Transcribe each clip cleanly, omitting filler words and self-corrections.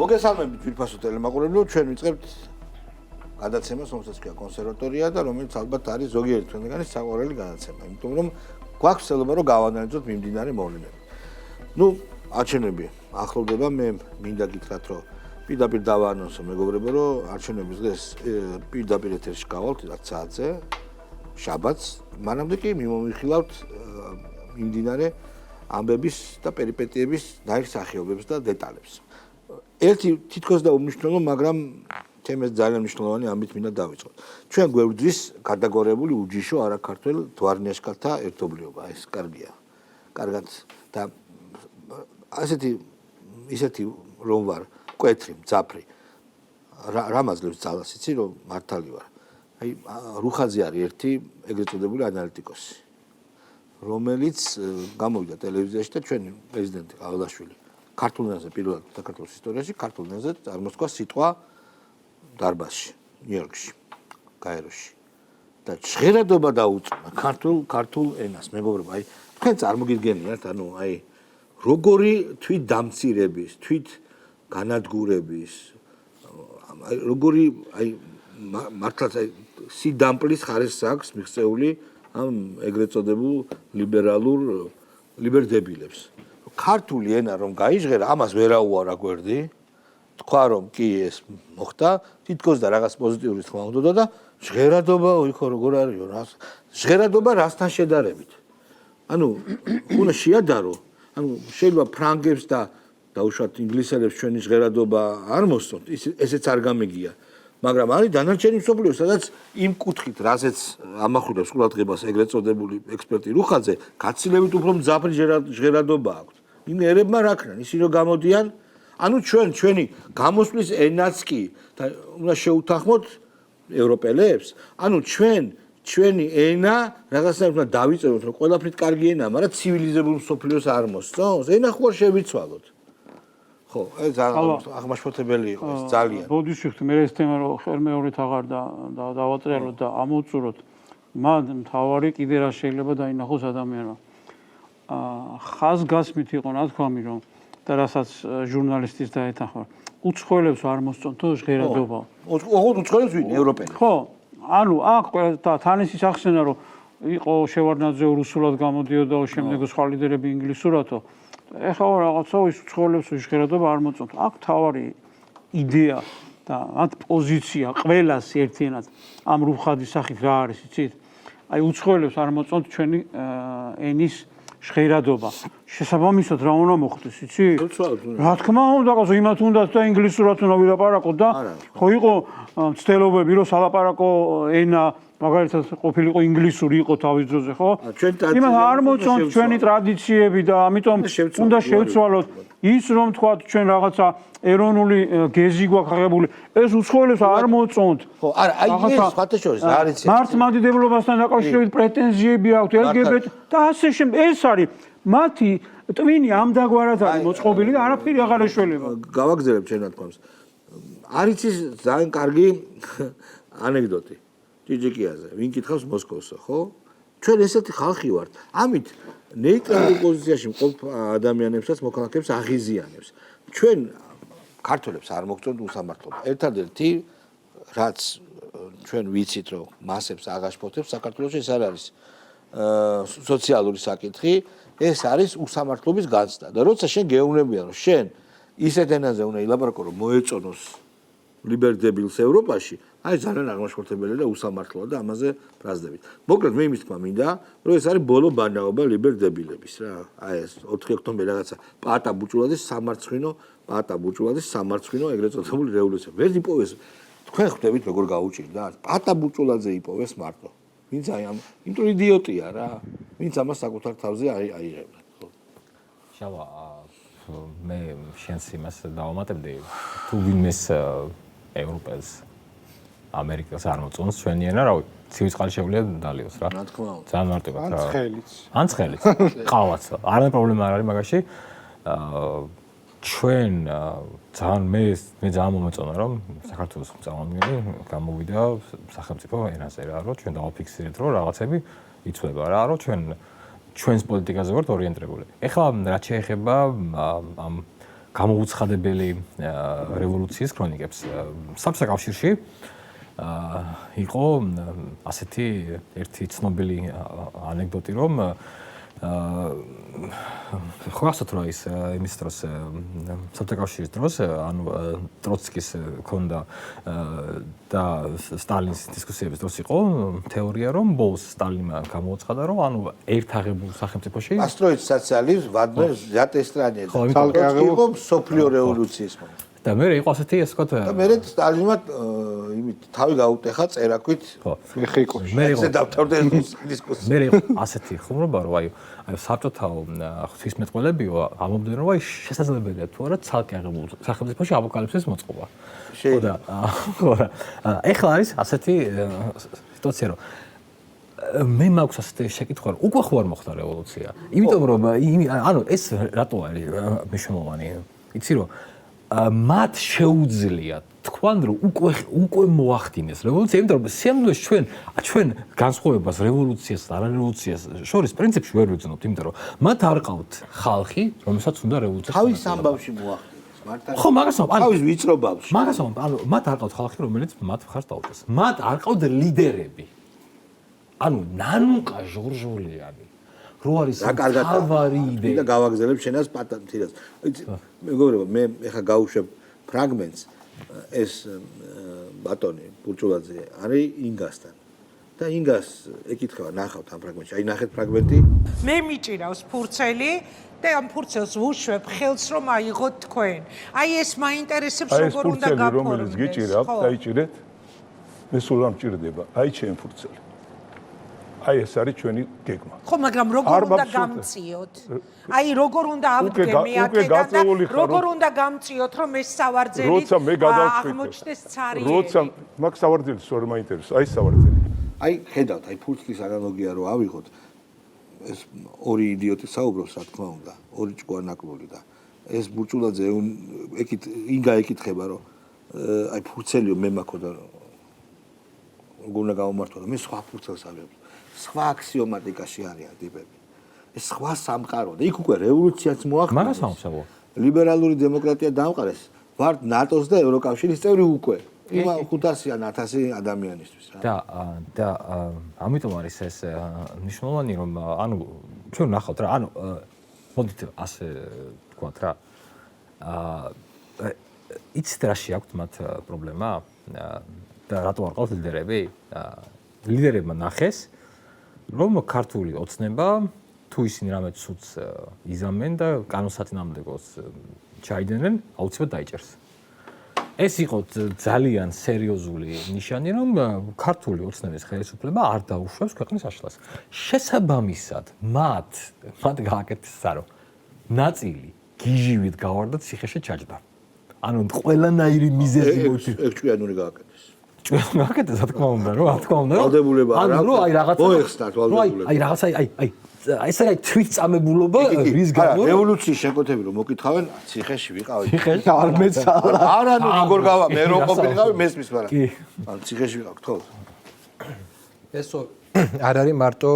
მოგესალმებით ძვირფასო ტელემაყურებელო, ჩვენ ვიწყებთ გადაცემას, რომელსაც ქვია კონსერვატორია და რომელიც ალბათ არის ზოგიერთი თქვენგანის საყვარელი გადაცემა, იმიტომ რომ გვაქვს ცელობა რომ გავანალიზოთ მიმდინარე მოვლენები. არჩევნები ახლოვდება, მე მინდა გითხრათ რომ პირდაპირ დავაანონსო მეგობრებო, რომ არჩევნების დღეს პირდაპირ ეთერში გავალთ 10 საათზე, შაბათს, მანამდე კი მიმოვიხილავთ მიმდინარე ამბების და პერიპეტიების დაიხსახიობებს და დეტალებს. ერთი თითქოს და უმნიშვნელო, მაგრამ თემას ძალიან მნიშვნელოვანი ამით მინდა დავიწყოთ. ჩვენ გვერდვის გადაგორებული უჯიშო არაქართველ დვარნიაშკალთა ერთობლიობა, ეს კარგია. კარგად და ისეთი რომ ვარ, კვეთრი, მძაფრი. რამაზლებს ძალას იცი რომ მართალი ვარ. აი რუხაძე არის ერთი ეგრეთ წოდებული ანალიტიკოსი, რომელიც გამოვიდა ტელევიზიაში და ჩვენი პრეზიდენტი ყავლაშვილი ქართულ ენაზე პირველად საქართველოს ისტორიაში ქართულ ენაზე წარმოსქვა სიტყვა დარბაზში, ნიუ-იორკში, კაიროში და ჟღერადობა დაუწყნა ქართულ ენას, მეგობრებო, აი თქვენ წარმოგიდგენიათ, ანუ აი როგორი თვით დამცირების, თვით განადგურების, აი როგორი აი მართლაც აი სიდამპლის ხარისხს აქვს მიღწეული ამ ეგრეთ წოდებულ ლიბერდებილებს. ქართული ენა რომ გაიჟღერა, ამას ვერაუარა გვერდი, თქვა რომ კი ეს მოხდა, თითქოს და რაღაც პოზიტიური თქმა უნდა და ჟღერადობა, ოიქო როგორ არისო, ჟღერადობა რასთან შედარებით. ანუ უნდა შეადარო, ანუ შეიძლება ფრანგებს და უშუალოდ ინგლისელებს ჩვენი ჟღერადობა არ მოსწონთ, ესეც არ გამიგია. მაგრამ არის დანარჩენი მსოფლიო, სადაც იმ კუთხით, რასაც ამახვილებს ყურადღებას ეგრეთ წოდებული ექსპერტი რუხაძე, გაცილებით უფრო მძაფრი ჟღერადობა აქვს. იმ ერებმა რა ქნან, ისინი რომ გამოდიან, ანუ ჩვენი გამოსვლის ენაც კი და უნდა შეუთანხმოთ ევროპელებს, ანუ ჩვენი ენა რაღაცნაირად უნდა დავიწეროთ, რომ ყველაფრით კარგი ენაა, მაგრამ ცივილიზებულ მსოფლიოს არ მოსწონს. ენა ხო არ შევიცვალოთ. ხო, ეს აღმაშფოთებელი იყო ეს ძალიან. ბოდიშიხტი მე ეს თემა რომ ხელმეორით აღარ დავაწეროთ და ამოვწუროთ. მან მთავარი კიდე რა შეიძლება დაინახოს ადამიანმა. ხაზგასმით იყო ნათქვამი რომ და რასაც ჟურნალისტის დაეთანხმა. უცხოელებს არ მოსწონთო ჟღერადობა. ოღონდ უცხოელებს ვინ ევროპელი. ხო, ანუ აქ თან ისიც ახსენა რომ იყო შევარდნაძე რუსულად გამოდიოდა, შემდეგ სხვა ლიდერები ინგლისურათო. ეხლა რაღაცა ის უცხოელებს ჟღერადობა არ მოწონთ. აქ თავარი იდეა და მათ პოზიცია ყველას ერთიანად ამ რუხაძის სახით რა არის, იცით? აი უცხოელებს არ მოწონთ ჩვენი ენის ჟღერადობა. შესაბამისად რა უნდა მოხდეს, იცი? რა თქმა უნდა, ყავს იმათ უნდათ და ინგლისურად უნდა ვილაპარაკოთ და ხო იყო მცდელობები რომ სალაპარაკო ენა მაგალითად ყოფილიყო ინგლისური იყო თავის დროზე, ხო? იმათ არ მოწონთ ჩვენი ტრადიციები და ამიტომ უნდა შევცვალოთ ის რომ თქვა ჩვენ რაღაცა ეროვნული გეზი გვაქვს აღებული, ეს უცხოელებს არ მოწონთ. ხო, არა, აი ეს სხვათაშორის რა არის? მართლმადიდებლობასთან დაკავშირებით პრეტენზიები აქვთ LGBT და ასე შემდეგ. ეს არის მათი ტვინი ამდაგვარად არის მოწყობილი და არაფერი აღარ ეშველება. გავაგზავნებ ჩვენ ნათქვამს. არის ის ძალიან კარგი ანეკდოტი ჭიჭიკიაზე, ვინ კითხავს მოსკოვსო, ხო? ჩვენ ესეთი ხალხი ვართ. ამით ნეიტრალურ პოზიციაში მყოფ ადამიანებსაც მოქალაქეებს აღიზიანებს. ჩვენ ქართველებს არ მოგწონთ უსამართლობა. ერთადერთი რაც ჩვენ ვიცით რომ მასებს აღაშფოთებს საქართველოში ეს არ არის სოციალური საკითხი, ეს არის უსამართლობის განცდა. და როცა შენ გეუბნებიან რომ შენ ისეთ ენაზე უნდა ილაპარაკო რომ მოეწონოს ლიბერდებილს ევროპაში, აი ძალიან აღმაშფოთებელი და უსამართლოა და ამაზე ბრაზდებით. მოკლედ მე იმის თქმა მინდა, რომ ეს არის ბოლო ბანაობა ლიბერდებილების რა. აი ეს 4 ოქტომბერი რაღაცა პატა ბუჭულაძის სამარცხვინო ეგრეთ წოდებული რევოლუცია. ვერ იპოვეს. თქვენ ხვდებით როგორ გაუჭირდა? პატა ბუჭულაძე იპოვეს მარტო. ვინც აი ამ იმიტომ იდიოტია რა. ვინც ამას საკუთარ თავზე აიღებდა. შავა მე შენს იმას დავამატებდი. თუ ვინმეს ევროპელს ამერიკას არ მოწონს ჩვენი ენა, რავი, ცივიწყალი შეუძლია დალიოს რა. რა თქმა უნდა. ძალიან მარტივად რა. ან ცხელიც. ყავაც. არანაირი პრობლემა არ არის მაგაში. ჩვენ ძალიან მე ძალიან მომეწონა რომ საქართველოს წარმომადგენელი გამოვიდა სახელმწიფო ენაზე რა, რომ ჩვენ დავაფიქსირეთ რომ რაღაცები იცვლება რა, რომ ჩვენს პოლიტიკაზე ვართ ორიენტირებული. ეხლა რაც შეეხება ამ გამოუცხადებელი რევოლუციის ქრონიკებს. საბჭოთა კავშირში იყო ასეთი ერთი ცნობილი ანეკდოტი, რომ ხო გახსოვთ რა ის იმის დროს საბჭოთა კავშირის დროს ანუ ტროცკის ქონდა და სტალინის დისკუსიების დროს იყო თეორია რომ ბოლოს სტალინმა გამოუცხადა რომ ანუ ერთაღებულ სახელმწიფოში Построить социализм в одной взятой стране. იყო სოფლიო რევოლუციის მომენტი. და მე იყო ასეთი ასე ვთქვათ და მე სტალინმა იმით თავი გაუტეხა წერაქვით. ხო. მეხიკო. მე იყო დავთავრდა დისკუსია. მე იყო ასეთი ხუმრობა რომ აი საბჭოთაო ღვთისმეტყველებიო ამობდნენ რომ აი შესაძლებელია თუ არა ცალკე აღებულ სახელმწიფოში აპოკალიფსის მოწყობა. ხო და ეხლა არის ასეთი სიტუაცია რომ მე მაქვს ასეთი შეკითხვა რომ უკვე ხო არ მოხდა რევოლუცია. იმიტომ რომ ანუ ეს რატო არის მნიშვნელოვანი? იცი რომ მათ შეუძლიათ თქვან რომ უკვე მოახდინეს რევოლუცია, იმიტომ რომ სიამოვნებაში ჩვენ განსხვავებას რევოლუციას და არარევოლუციას შორის პრინციპში ვერ ვიგრძნობთ, იმიტომ რომ მათ არ ყავთ ხალხი, რომელსაც უნდა რევოლუცია. თავის ამბავში მოახდინეს, მართლა. ხო, მაგას ანუ თავის ვიწრო ბავშვი. მაგას ანუ მათ არ ყავთ ხალხი, რომელიც მათ მხარს დაუჭერს. მათ არ ყავთ ლიდერები. ანუ ნანუკა ჟორჟოლიანი რო არის თავარი იდეა და გავაგზავნებ შენას პატანტირას. იცი მეგობრებო, მე ეხა გავუშვებ ფრაგმენტს ეს ბატონი ბურჭულაძე არის ინგასთან. და ინგას ეკითხება, ნახავთ ამ ფრაგმენტში. აი ნახეთ ფრაგმენტი. მე მიჭირავს ფურცელი და ამ ფურცელს ვუშვებ ხელს რომ აიღოთ თქვენ. აი ეს მაინტერესებს როგორ უნდა გაფორმდეს. რომელიც გიჭირავს, დაიჭირეთ. მე სულ არ მჭირდება. აი ჩემ ფურცელი. აი ეს არის ჩვენი გეგმა. ხო, მაგრამ როგორ უნდა გამწიოთ? აი როგორ უნდა ავდგე მე აქედან და როგორ უნდა გამწიოთ რომ ეს სავარძელი როცა მე გადავწყვიტე. აღმოჩნდეს цаრი. როცა მაგ სავარძელი სწორ მაინტერესებს, აი სავარძელი. აი ხედავთ, აი ფურცლის ანალოგია რო ავიღოთ, ეს ორი იდიოტი საუბრობს, რა თქმა უნდა, ორი ჭკვიანაკლული და ეს ბურჭულაძე ეკით ინგა ეკითხება რომ აი ფურცელიო მე მაქო და როგორ უნდა გამომართო და მე სხვა ფურცელს ავიღებ. სხვა აქსიომატიკაში არიან ტიპები. ეს სხვა სამყარო და იქ უკვე რევოლუციაც მოახდინეს. მაგას ამბობ. ლიბერალური დემოკრატია დამყარეს. ვართ ნატოს და ევროკავშირის წევრი უკვე. იმა 500-ან 1000 ადამიანისთვის რა. და ამიტომ არის ეს მნიშვნელოვანი რომ ანუ ჩვენ ნახავთ რა ანუ მოდით ასე თქვათ რა იცით რაში აქვს მათ პრობლემა და რატო არ ყავს ლიდერები? ლიდერებმა ნახეს რომ ქართული ოცნება თუ ისინი რამე ცუდს იზამენ და კანონსაწინააღმდეგოს ჩაიდენენ, აუცილებლად დაიჭერს. ეს იყო ძალიან სერიოზული ნიშანი, რომ ქართული ოცნების ხელისუფლება არ დაუშვებს ქვეყნის აშლას. შესაბამისად, მათ გააკეთეს სარო. ნაწილი გიჟივით გავარდა ციხეში ჩაჯდა. ანუ ყველანაირი მიზეზი მოიწვია. ეგ ჭკვიანური გააკეთეს. ჭკვიანი გააკეთეს, რა თქმა უნდა, რა თქმა უნდა. ვალდებულება არა. ანუ აი რაღაცა მოეხსნათ ვალდებულება. აი რაღაცა აი ეს არის თვითწამებულობა რის გამო რევოლუციის შეკეთები რომ მოკითხავენ ციხეში ვიყავით. ციხეში არ მეცალა. არა ნუ როგორ გავა მე რო ყოფილიყავი მესმის მაგრამ. ანუ ციხეში ვიყავ თქო. ესო არ არის მარტო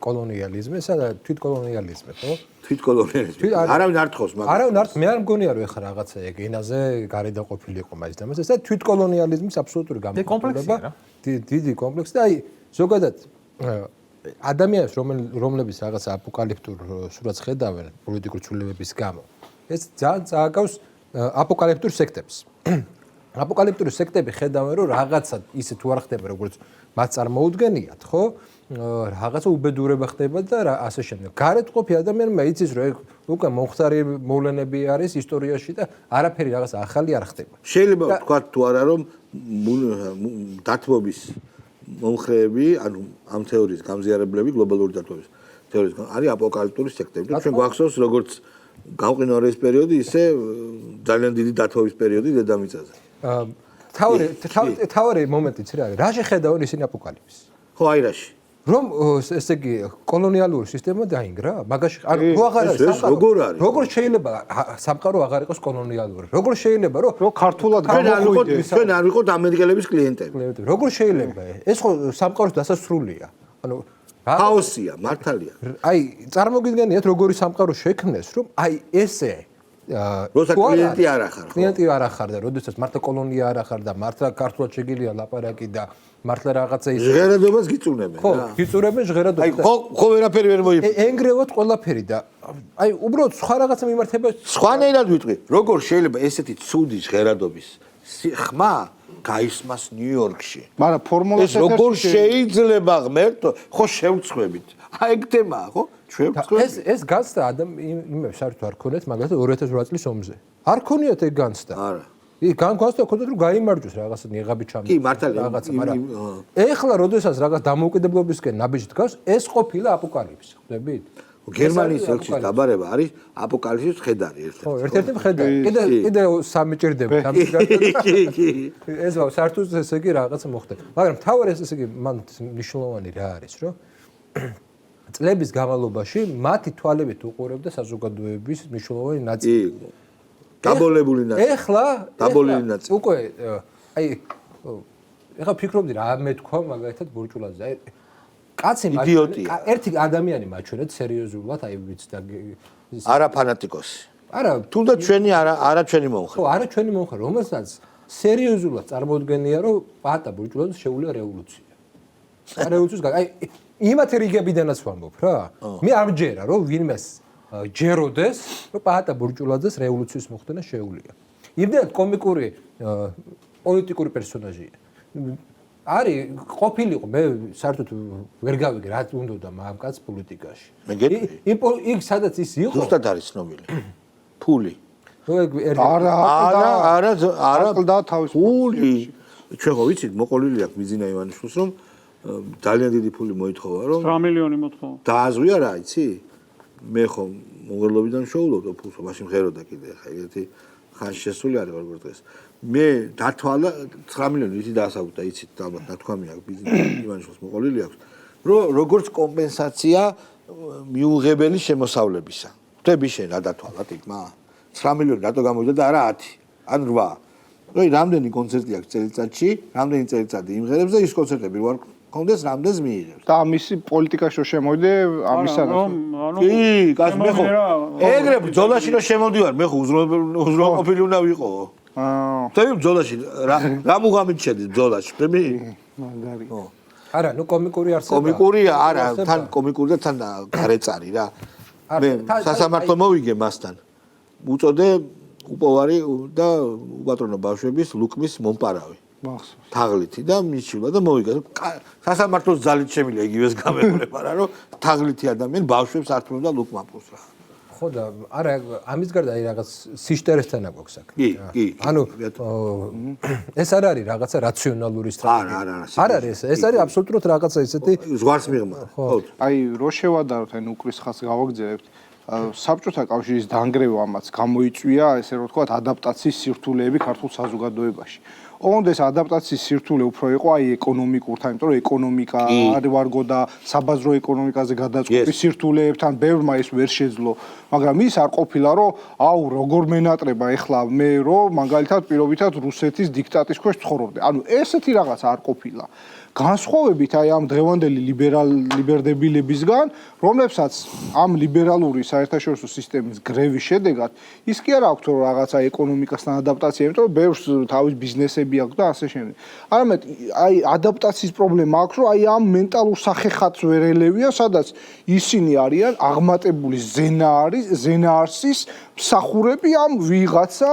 კოლონიალიზმი, ესა თვითკოლონიალიზმი, ხო? თვითკოლონიალიზმი. არავინ არ თხოვს მაგრამ. არავინ არ მე არ მგონია რომ ეხლა რაღაცა ეგ ენაზე გარედაყოფილი იყო მაგის და მას ესა თვითკოლონიალიზმის აბსოლუტური კომპლექსია რა. დიდი კომპლექსი და აი ზოგადად ადამიანებს რომლებიც რაღაც აპოკალიფტურ სურათს ხედავენ პოლიტიკურ ცვლილებების გამო ეს ძალიან წააგავს აპოკალიფტურ სექტებს. აპოკალიფტური სექტები ხედავენ რომ რაღაცა ისე თუ არ ხდება როგორც მათ წარმოუდგენიათ, ხო? რაღაცა უბედურება ხდება და ასე შემდეგ. გარეთ ყოფი ადამიანმა იცის რომ ეგ უკვე მომხდარი მოვლენები არის ისტორიაში და არაფერი რაღაც ახალი არ ხდება. შეიძლება ვთქვა თუ არა რომ დათმობის მომხრეები, ანუ ამ თეორიის გამზიარებლები, გლობალური დათმობის თეორიის არის აპოკალიფტური სექტები. ჩვენ გვახსოვს როგორც გამყინვარების პერიოდი, ისე ძალიან დიდი დათმობის პერიოდი დედამიწაზე. თავარი მომენტიც რა არის? რა შეხედავენ ისინი აპოკალიფსს? ხო, აი რაში. რომ ესე იგი კოლონიალური სისტემა დაინგრა? მაგაში ანუ რო აღარ არის სამყარო. როგორ შეიძლება სამყარო აღარ იყოს კოლონიალური? როგორ შეიძლება რომ ქართულად გამოხვიდე? ჩვენ არ ვიყოთ ამერიკელების კლიენტები. როგორ შეიძლება? ეს ხო სამყაროს დასასრულია. ანუ ხაოსია, მართალია. აი წარმოგიდგენიათ როგორი სამყარო შექმნეს, რომ აი ესე როცა კლიენტი არ ახარ, ხო? კლიენტი არ ახარ და როდესაც მართლა კოლონია არ ახარ და მართლა ქართულად შეგიძლია ლაპარაკი და მართლა რაღაცა ის ჟღერადობას გიწუნებენ ხო, რა. გიწურებენ ჟღერადობას. აი ხო ვერაფერი ვერ მოიფიქრე. ენგრევათ ყველაფერი და აი უბრალოდ სხვა რაღაცა მიმართება სხვანაირად ვიტყვი, როგორ შეიძლება ესეთი ცუდი ჟღერადობის ხმა გაისმას ნიუ-იორკში. მაგრამ ფორმულას ეს როგორ შეიძლება ღმერთო, ხო შევწყვებით. აი ეგ თემაა, ხო? შევწყვებით. ეს განცდა იმებს საერთოდ არ ქონიათ, მაგალითად 2008 წლის ომზე. არ ქონიათ ეგ განცდა. არა. იქ განცდა ქონდათ რომ გაიმარჯვეს რაღაცა ნიღაბი ჩამი. კი, მართალია, რაღაცა, მაგრამ ეხლა როდესაც რაღაც დამოუკიდებლობისკენ ნაბიჯი დგას, ეს ყოფილა აპოკალიფსი, ხვდებით? გერმანიის ელჩის დაბარება არის აპოკალიფსის მხედარი ერთ-ერთი. ხო, ერთ-ერთი მხედარი. კიდე სამი ჭირდება ამის კი, კი. ეს საერთოდ ესე იგი რაღაცა მოხდა. მაგრამ თავად ესე იგი მან მნიშვნელოვანი რა არის, რომ წლების განმავლობაში მათი თვალებით უყურებდა საზოგადოების მნიშვნელოვანი ნაწილი. დაბოლებული ნაწილი. ეხლა დაბოლილი ნაწილი. უკვე აი ეხლა ფიქრობდი რა მე თქვა მაგალითად ბურჭულაძე. აი კაცი იდიოტია. ერთი ადამიანი მაჩვენეთ სერიოზულად აი ვიცი და არა ფანატიკოსი. არა თუნდაც ჩვენი არა ჩვენი მომხრე. ხო არა ჩვენი მომხრე რომელსაც სერიოზულად წარმოუდგენია რომ პატა ბურჭულაძე შეუულია რევოლუცია. რევოლუციის აი იმათ რიგებიდანაც ვამბობ რა. მე არ მჯერა რომ ვინმეს ჯეროდეს რომ პატა ბურჭულაძეს რევოლუციის მოხდენა შეუულია. იმდენად კომიკური პოლიტიკური პერსონაჟია. არის ყოფილიყო მე საერთოდ ვერ გავიგე რა უნდა მამკაც პოლიტიკაში. მე გეტყვი. იქ სადაც ის იყო ზუსტად არის ცნობილი. ფული. არა თავის ფული. ჩვენ ხო ვიცით მოყოლილი აქვს მიზინა ივანიშვილს რომ ძალიან დიდი ფული მოითხოვა რომ 9 მილიონი მოთხოვა. დააზღვია რა იცი? მე ხო მონღოლობიდან შოულობ ფულს, მაშინ მღეროდა კიდე ხა ერთი ხანში შესული არის როგორ დღეს. მე დათვალა 9 მილიონი ისი დაასაუბრა იცით ალბათ ნათქვამი აქვს ბიზნესი ივანიშვილს მოყოლილი აქვს რომ როგორც კომპენსაცია მიუღებელი შემოსავლებისა. ხვდები შენ რა დათვალა თქმა 9 მილიონი რატო გამოვიდა და არა 10 ან 8. როი რამდენი კონცერტი აქვს წელიწადში, რამდენი წელიწადი იმღერებს და ის კონცერტები ვარ კონდეს რამდენს მიიღებს. და ამისი პოლიტიკაში რომ შემოვიდე, ამისანა. კი, კაც მე ხო. ეგრე ბრძოლაში რომ შემოდივარ, მე ხო უზრუნველყოფილი უნდა ვიყო. თეი ბრძოლაში რა მუღამით შედის ბრძოლაში, მე? მაგარი. არა, ნუ კომიკური არსება. კომიკურია, არა, თან კომიკური და თან გარეწარი რა. მე სასამართლო მოვიგე მასთან. უწოდე უპოვარი და უბატრონო ბავშვების ლუკმის მომპარავი. მახსოვს. თაღლითი და მიჩილა და მოვიგე. სასამართლოს ძალით შემიძლია იგივეს გამეყრება რა, რომ თაღლითი ადამიანი ბავშვებს ართმევდა ლუკმაპოს რა. ხო და არა ამის გარდა აი რაღაც სიშტერესთან აქვს აქ. კი. ანუ ეს არ არის რაღაცა რაციონალური სტრატეგია. არა არის ეს არის აბსოლუტურად რაღაცა ისეთი ზღვარს მიღმა. ხო. აი რო შევადაროთ აი ნუკრის ხაზს გავაგზავნებთ საბჭოთა კავშირის დანგრევამაც გამოიწვია ესე რომ ვთქვათ ადაპტაციის სირთულეები ქართულ საზოგადოებაში. ოღონდ ეს ადაპტაციის სირთულე უფრო იყო აი ეკონომიკურთან, იმიტომ რომ ეკონომიკა არ ვარგო და საბაზრო ეკონომიკაზე გადაწყობის სირთულეებთან ბევრმა ის ვერ შეძლო, მაგრამ ის არ ყოფილა რომ აუ როგორ მენატრება ეხლა მე რომ მაგალითად პირობითად რუსეთის დიქტატის ქვეშ ცხოვრობდე. ანუ ესეთი რაღაც არ ყოფილა. განსხვავებით აი ამ დღევანდელი ლიბერდებილებისგან, რომლებსაც ამ ლიბერალური საერთაშორისო სისტემის გრევის შედეგად ის კი არ აქვს რომ რაღაცა ეკონომიკასთან ადაპტაცია, იმიტომ რომ ბევრს თავის ბიზნესები აქვს და ასე შემდეგ. არამედ აი ადაპტაციის პრობლემა აქვს, რომ აი ამ მენტალურ სახეხატს ვერ ელევია, სადაც ისინი არიან აღმატებული ზენაარსის მსახურები ამ ვიღაცა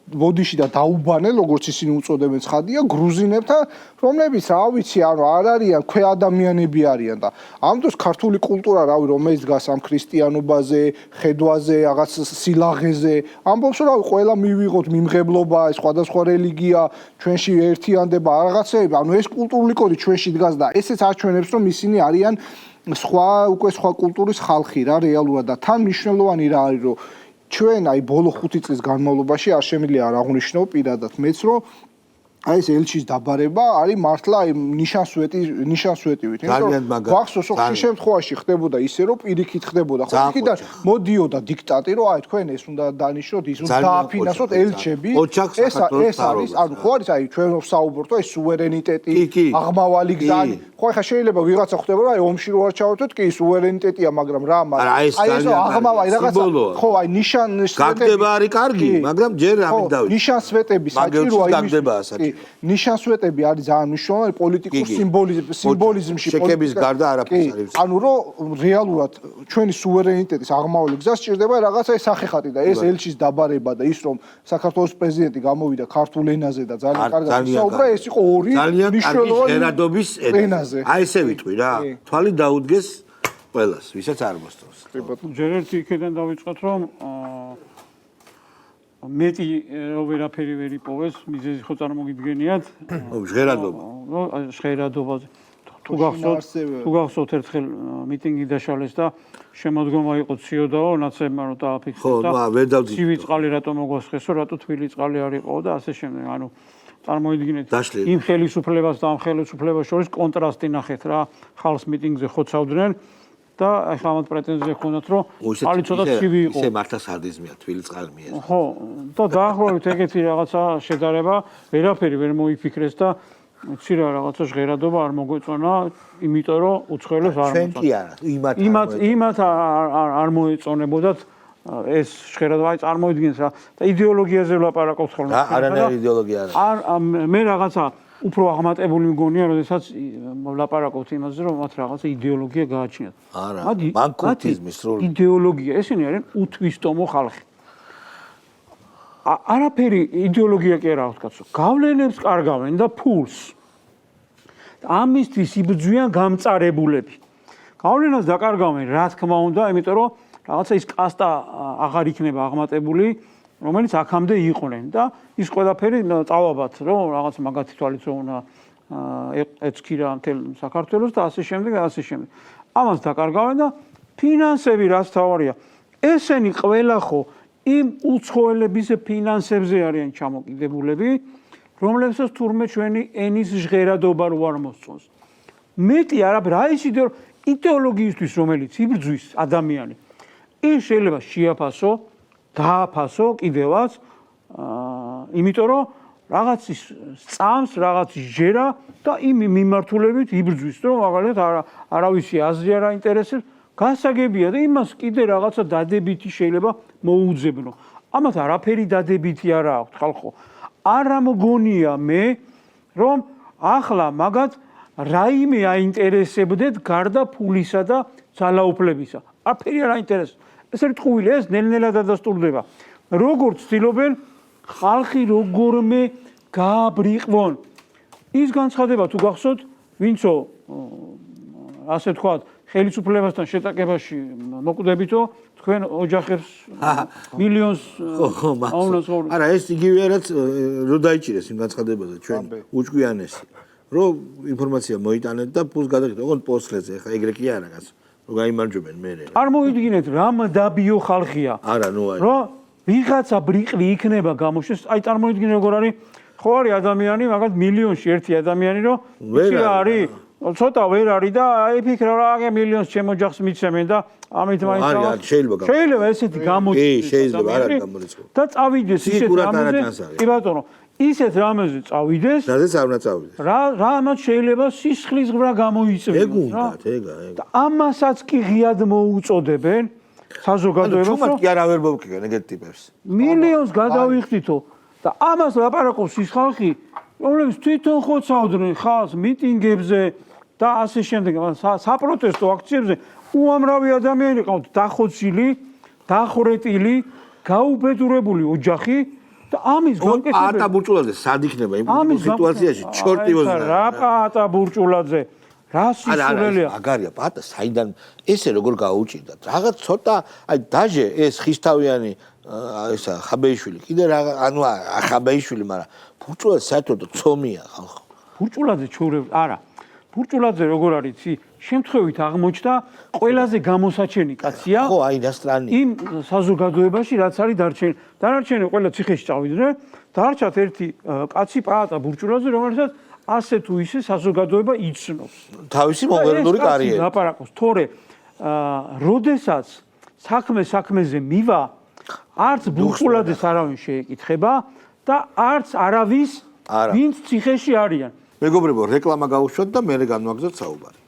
ბოდიში და დაუბანე, როგორც ისინი უწოდებენ ცხადია, გრუზინებთან, რომლებიც რა ვიცი, ანუ არ არიან ქვეადამიანები არიან და ამ დროს ქართული კულტურა, რავი, რომელიც დგას ამ ქრისტიანობაზე, ხედვაზე, რაღაც სილაღეზე, ამბობს, რომ ყველა მივიღოთ მიმღებლობა, სხვადასხვა რელიგია, ჩვენში ერთიანდება, რაღაცეები, ანუ ეს კულტურული კოდი ჩვენში დგას და ესეც აჩვენებს, რომ ისინი არიან სხვა კულტურის ხალხი რა რეალურად და თან მნიშვნელოვანი რა არის, რომ ჩვენ აი ბოლო 5 წლის განმავლობაში არ შემიძლია არ აღვნიშნო პირადად მეც რომ აი ეს ელჩის დაბარება არის მართლა აი ნიშანსვეტივით ძალიან მაგარი გვახსოვს ხშირ შემთხვევაში ხდებოდა ისე რომ პირიქით ხდებოდა ხო იქიდან მოდიოდა დიქტატი რომ აი თქვენ ეს უნდა დანიშნოთ ის უნდა დააფინანსოთ ელჩები ეს არის ანუ ხო არის აი ჩვენ ვსაუბრობთ ეს სუვერენიტეტი აღმავალი გზა ხო ახლა შეიძლება ვიღაცა ხვდება რომ აი ომში რო არ ჩავერთოთ კი ის სუვერენიტეტია მაგრამ რა არა, ეს ძალიან აღამავა კარგია, რაღაცა სიმბოლოა. ხო აი ნიშანის გაგდება არის კარგი, მაგრამ ჯერ ამით დავიწყო. ნიშანსვეტები საჭიროა გაგდებაა საჭირო. ნიშანსვეტები არის ძალიან მნიშვნელოვანი პოლიტიკურ სიმბოლიზმში შეკების გარდა არაფერს არ იცი. ანუ რომ რეალურად ჩვენი სუვერენიტეტის აღმავალი გზა სჭირდება რაღაცა ეს სახეხატი და ეს ელჩის დაბარება და ის რომ საქართველოს პრეზიდენტი გამოვიდა ქართულ ენაზე და ძალიან კარგად ისაუბრა ეს იყო ორი მნიშვნელოვანი ჟერადობის ენაზე. აი ესე ვიტყვი რა. თვალი დაუდგეს ყველას, ვისაც არ მოსწონს. ჯერ ერთი იქიდან დავიწყოთ რომ მეტი ვერაფერი ვერ იპოვეს, მიზეზი ხო წარმოგიდგენიათ? ჟღერადობა. ჟღერადობაზე. თუ გახსოვთ ერთხელ მიტინგი დაშალეს და შემოდგომა იყო ციოდაო ნაცებმა რომ დააფიქსირეს და ცივი წყალი რატომ მოგვასხესო, რატო თბილი წყალი არ იყო და ასე შემდეგ. ანუ წარმოიდგინეთ იმ ხელისუფლებას და ამ ხელისუფლებას შორის კონტრასტი ნახეთ რა, ხალხს მიტინგზე ხოცავდნენ და ახლა ამათ პრეტენზია ჰქონდათ რომ წყალი ცოტა ცივი იყო. ისე მართლა სადიზმია თბილი წყალი მიეცა. ხო, და დაახლოებით ეგეთი რაღაცა შედარება ვერაფერი ვერ მოიფიქრეს და ცირა რაღაცა ჟღერადობა არ მოგვეწონა, იმიტომ რომ უცხოელებს არ მოწონა. იმათ არ მოეწონებოდათ ეს ჟღერადობა, აი წარმოიდგინეთ რა და იდეოლოგიაზე ვლაპარაკობთ ხოლმე. არანაირი იდეოლოგია არ არის. მე რაღაცა უფრო აღმატებული მგონია, როდესაც ვლაპარაკობთ იმაზე, რომ მათ რაღაცა იდეოლოგია გააჩნიათ. არა, მანკურტიზმის სრული იდეოლოგია, ესენი არიან უთვისტომო ხალხი. არაფერი იდეოლოგია კი არა ვთქვათ, გავლენებს კარგავენ და ფულს. ამისთვის იბრძვიან გამწარებულები. გავლენას დაკარგავენ, რა თქმა უნდა, იმიტომ რომ რაღაცა ის კასტა აღარ იქნება აღმატებული, რომელიც აქამდე იყვნენ და ის ყველაფერი წავაბათ, რომ რაღაც მაგათი თვალით რომ უნდა ეცქირა მთელ საქართველოს და ასე შემდეგ და ასე შემდეგ. ამას დაკარგავენ და ფინანსები რაც თავარია. ესენი ყველა ხო იმ უცხოელების ფინანსებზე არიან ჩამოკიდებულები, რომლებსაც თურმე ჩვენი ენის ჟღერადობა რო არ მოსწონს. მეტი არაფერი, რა ის იდეოლოგიისთვის, რომელიც იბრძვის ადამიანი, ის შეიძლება შეაფასო, დააფასო კიდევაც, იმიტომ რომ რაღაც ის სწამს, რაღაც ის ჯერა და იმ მიმართულებით იბრძვის, რომ მაგალითად არავისი აზრი არ აინტერესებს, გასაგებია და იმას კიდე რაღაცა დადებითი შეიძლება მოუძებნო. ამათ არაფერი დადებითი არ აქვს ხალხო. არა მგონია მე, რომ ახლა მაგათ რაიმე აინტერესებდეთ გარდა ფულისა და ძალაუფლებისა. არაფერი არ აინტერესებს. ეს არის ტყუილი, ეს ნელ-ნელა დადასტურდება. როგორ ცდილობენ ხალხი როგორმე გააბრიყვონ. ის განცხადება თუ გახსოვთ, ვინცო ასე თქვათ, ხელისუფლებასთან შეტაკებაში მოკვდებითო, თქვენ ოჯახებს მილიონს აუნას ხო. არა, ეს იგივე რაც რო დაიჭირეს იმ განცხადებაზე ჩვენ უჭკვიანესი. რომ ინფორმაცია მოიტანეთ და ფულს გადაგიხდეთ, ოღონდ პოსტლეზე, ხა ეგრე კი არა გასო. რომ გაიმარჯვებენ მე. არ მოიდგინეთ რამ დაბიო ხალხია. არა, ნუ არა. რომ ვიღაცა ბრიყვი იქნება გამოშვეს, აი წარმოიდგინე როგორ არის, ხო არის ადამიანი, მაგათ მილიონში ერთი ადამიანი, რომ იცი რა არის, ცოტა ვერ არის და აი ფიქრა რა აგე მილიონს ჩემ ოჯახს მიცემენ და ამით მაინც შეიძლება ესეთი გამოჩნდეს. კი, შეიძლება არ არის გამორიცხული. და წავიდეს ისეთ რამეზე. კი ბატონო, ისეთ რამეზე წავიდეს. რაზეც არ უნდა წავიდეს. რამაც შეიძლება სისხლის ღრმა გამოიწვიოს. ეგ უნდათ, ეგა. და ამასაც კი ღიად მოუწოდებენ საზოგადოებას. თუმცა კი არა ვერ მოვკიგენ ეგეთ ტიპებს. მილიონს გადავიხდითო და ამას ლაპარაკობს ის ხალხი, რომლებიც თვითონ ხოცავდნენ ხალხს მიტინგებზე და ასე შემდეგ, საპროტესტო აქციებზე უამრავი ადამიანი ყავთ დახოცილი, დახვრეტილი, გაუბედურებული ოჯახი და ამის გაკეთება პაატა ბურჭულაძე სად იქნება იმ სიტუაციაში ჩორტი ვოზნა რა პაატა ბურჭულაძე რა სისულელია აგარია პაატა საიდან ესე როგორ გაუჭირდათ რაღაც ცოტა აი დაჟე ეს ხისთავიანი ესა ხაბეიშვილი კიდე რა ანუ ხაბეიშვილი მაგრამ ბურჭულაძე საერთოდ ცომია ხალხო ბურჭულაძე ჩურევ არა ბურჭულაძე როგორ არის იცი შემთხვევით აღმოჩნდა ყველაზე გამოსაჩენი კაცია ხო აი დასტრანი იმ საზოგადოებაში რაც არის დანარჩენი ყველა ციხეში წავიდნენ დარჩათ ერთი კაცი პაატა ბურჭულაძე რომელსაც ასე თუ ისე საზოგადოება იცნობს თავისი მომღერლური კარიერა ლაპარაკობს თორე როდესაც საქმეზე მივა არც ბურჭულაძეს არავინ შეეკითხება და არც არავის ვინც ციხეში არიან მეგობრებო, რეკლამა გავუშვათ და მე განვაგრძელოთ საუბარი.